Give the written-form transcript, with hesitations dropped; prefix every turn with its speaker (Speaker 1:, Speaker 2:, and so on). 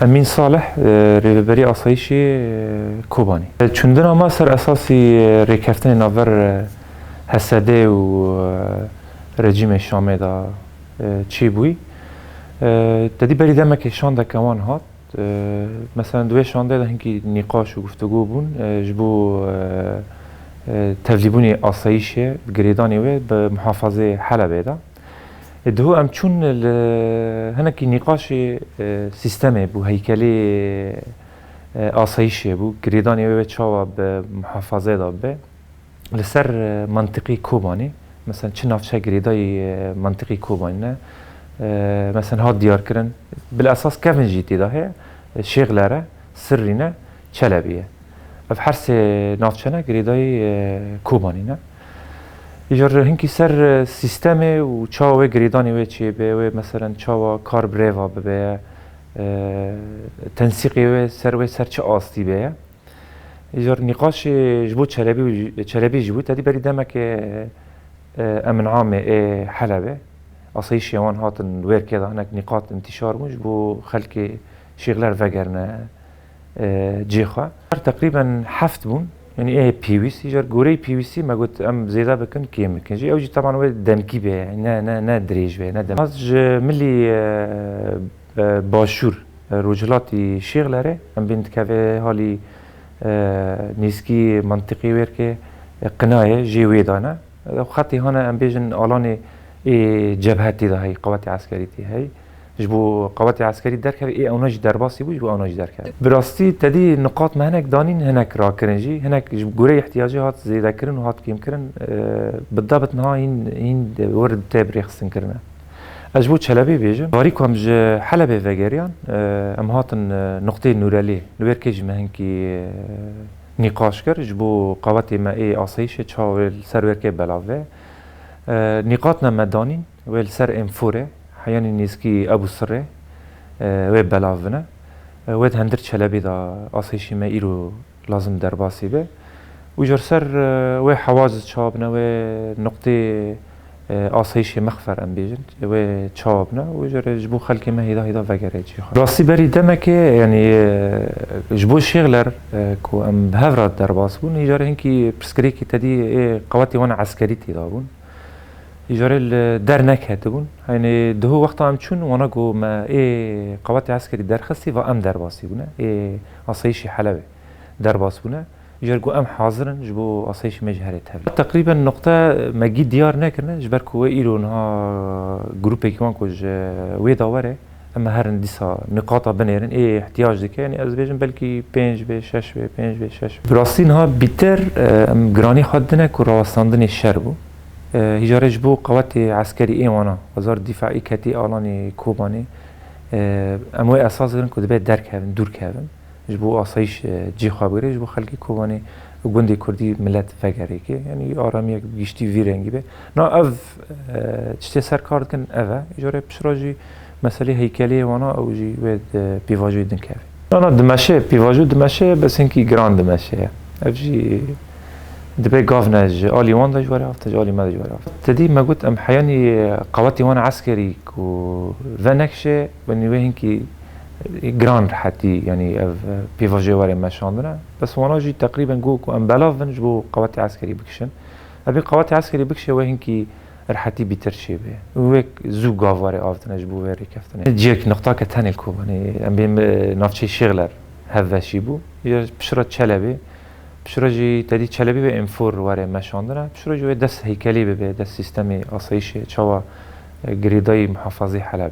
Speaker 1: امین صالح ریبری آسایشی کوبانی چندنا ما سر اساسی ریکفتن ناور حسده و رژیم شامه دا چی بوی دادی بری دمه که شانده کمان هات مثلا دوی شانده دا هنگی نقاش و گفتگو بون جبو تفلیبونی آسایشی گریدانی وی به محافظه حلبه دا دهو ام چون هنکی نقاش سیستمه بو هیکلی آسایشه بو گریدانی و چاوا به محافظه دا به لسر منطقی کوبانی مثلا چه نافچه گریدای منطقی کوبانی نه مثلا هاد دیار کرن بالاساس کفن جیتی دا هی شغلره سری نه چلبیه اف هر سه نافچه نه گریدای کوبانی نه یجار هنگی سر سیستم و چاوه گریدانی و چیه به و مثلا چاوا کار بریوا به تنسیقی و سر چه آستی به یجار نقاش جبو چلبی جبو تدی بری دمه که امن عام حلبه آسایش یوان هاتن ویر که ده هنک نقاط انتشار موش بو خلق شغلر وگرنه جیخوا تقریبا 7 بون يعني بي وي سي جار غوري بي وي سي ما قلت ام زياده بكن كيم كنجي اوجي طبعا هو دمكي به نا دريج به نا دم از ملي باشور رجلاتي شغلره ام بنت كافي هالي نيسكي منطقي وركه قنايه جي ويدانا خطي هنا ام بيجن الاني جبهتي ده هي قوات عسكريتي هي جبو قوات عسكري درك اي اوناج درباسي بو جبو اوناج درك براستي تدي نقاط ما هناك دانين هناك راكرنجي هناك جوري احتياجات زياده كرن وهات كيم كرن بالضبط نهاين ورد تابريخ سنكرنا اجبو چلبي بيجم باريكم ج حلبه وغيريان ام هاتن نقطه نورالي نوركيج مهنكي نقاش كر جبو قوات ما اي آسایش چاول سروركه بلاوه نقاطنا مدانين والسر انفوره حياني نيسكي ابو سره و بلاونا و هندر چلبي دا آسایشی ما ایرو لازم درباسي به وجر سر و حواجز چابنا و نقطه آسایش مخفر ام بیجن و چابنا وجر جبو خلق ما هيدا وگره جي راسي بري دمك يعني جبو شغلر كو ام بهفرات درباس بون يجر هنكي برسكريكي تدي قواتي وانا عسكريتي دا بون يجاري الدار نكهت بون يعني دهو وقتا هم چون وانا جو ما قوات عسكري در خسي و ام در باسی بونه آسایشی حلبه در باس بونه يجار جو ام حاضرن جبو آسایش مجهره تبلی تقريبا نقطة ما جي ديار نكرنا جبر كو ايرو نها جروب كمان كوج وي داوره اما هرن ديسا نقاطه بنيرن احتياج ديك يعني از بيجن بلكي 5 به 6 به 5 به 6 براستين ها بيتر ام جراني خدنا كو راستاندن الشر بو هجاره جبو قوات عسكري ايوانا وزارة دفاعي كتي آلاني كوباني اموي اساس کرن که دبی در کردن دور کردن جبو آسایش جی خوابگیره جبو خلقی کوبانی و گندی کردی ملت فگری که یعنی آرامی گیشتی ویرنگی به نا اف چته سر کارد کن اوه هجاره پشراجی مسئله هیکلی وانا او جی و پیواجوی دن کردن نا دمشه پیواجو دمشه بس اینکی گران دمشه اف جی دبي قافناج آلي وان دا جواري هفت آلي ما دا جواري هفت تدي ما قلت ام حياني قواتي وانا عسكري كو فنكشه بني وهنكي جران حتى يعني بيفاجي واري ما شاندنا بس وانا جي تقريبا جو كو ام بلافن جبو قواتي عسكري بكشن ابي قواتي عسكري بكشه وهنكي رحتي بترشي به ويك زو قافاري افتنا جبو واري كفتنا جيك نقطه كتاني كو يعني ام بين نافشي شغلر هفشي بو يا بشرت چلبي بشرجي تدي چلبي به انفور واره مشاندنه بشرجي دست هيكلي به دست سیستم آسایش چاوا گریدای محافظه حلب